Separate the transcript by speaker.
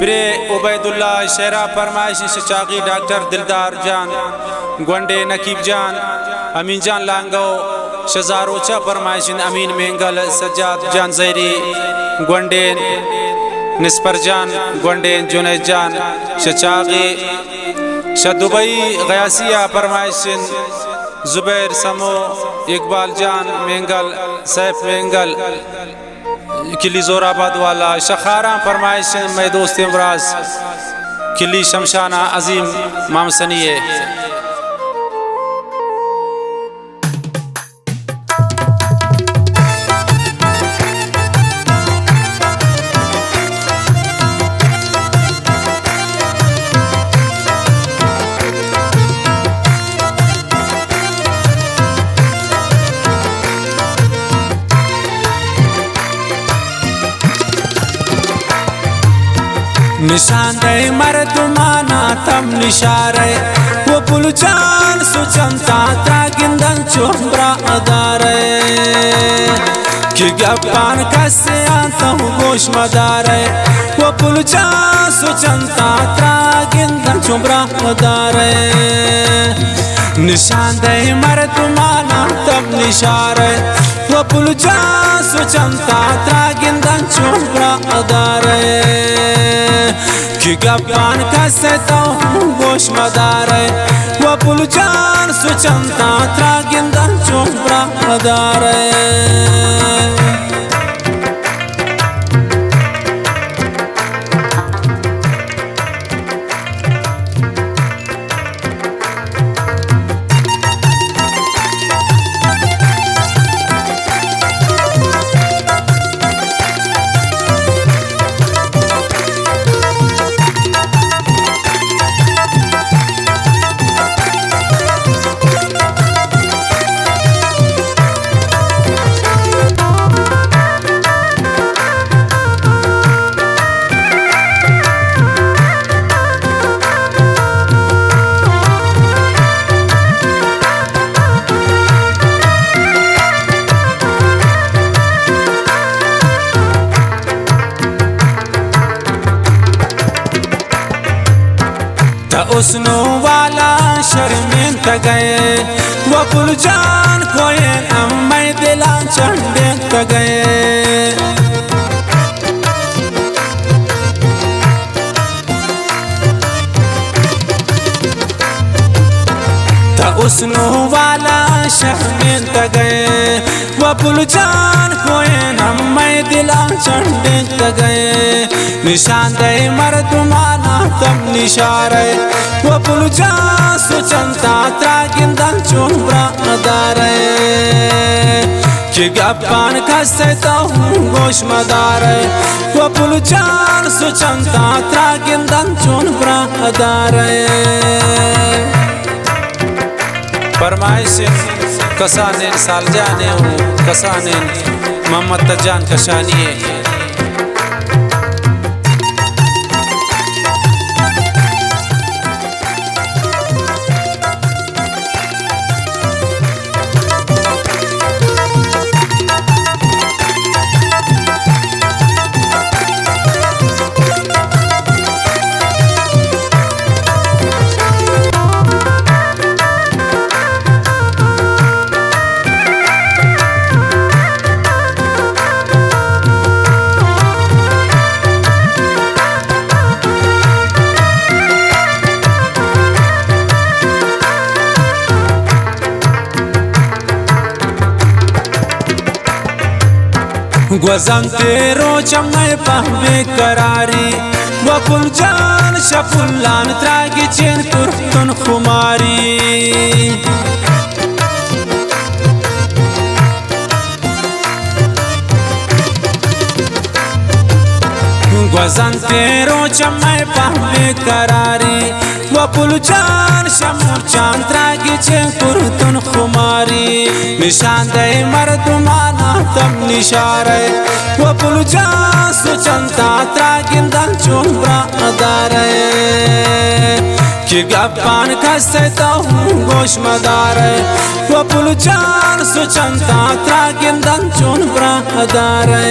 Speaker 1: pray Ubaidullah शेरा फरमाइशी शचागी doctor दिलदार जान गोंडे नकीब जान अमीन जान लांगो शजारोचा फरमाइशिन अमीन मेंगल सज्जाद जान जैरी गोंडे निस्पर जान गोंडे जुनैद जान शचागी शदुबई गयासिया फरमाइशिन जुबैर समो इकबाल जान मेंगल सैफ मेंगल किली जोराबाद वाला शखारा फरमाइश मैं दोस्त इमराज किली शमशाना अजीम मामसनिये निशान दे मर्दमाना तम निशारे वो पुलचान सुचंता गिंदन चुम्बरा अदारे कि गप्पान कसे आतम गोश मदारे वो पुलचान सुचंता गिंदन चुम्बरा अदारे निशान दे मर्दमाना तम निशारे वो पुलचान सुचंता गिंदन चुम्बरा अदारे कि गप्पान कसे तो गोश मदारे वो पुलचान सुचंता गिंदन चुम्बरा अदारे उसनो वाला शर्में गए वो पुलजान कोई अम्मै दिला चंडे गए उसनो वाला शर्में गए वो पुलजान कोई अम्मै दिला चंडे गए निशान दे मर्दमाना तम निशारे वो पुलजान सुचंता गिंदन चुम्बरा अदारे कि गप्पान कसे तो गोश मदारे वो पुलजान सुचंता गिंदन चुम्बरा अदारे फरमाइश कसाने सालजाने कसाने मोहम्मद तजान कशानिये गुज़न तेरो चम्मे पहमे करारी वो पुलजान शफुल्लान त्रागी चेन तुर्तन खुमारी गुज़न तेरो चम्मे पहमे करारी वो पुलजान शमुचान त्रागी चेन तुर्तन खुमारी निशान दे मर्दमाना तम निशारे वो पुलजान सुचंता गिंदन चुम्बरा अदारे कि गप्पान कसे तो गोश मदारे वो पुलजान सुचंता गिंदन चुम्बरा अदारे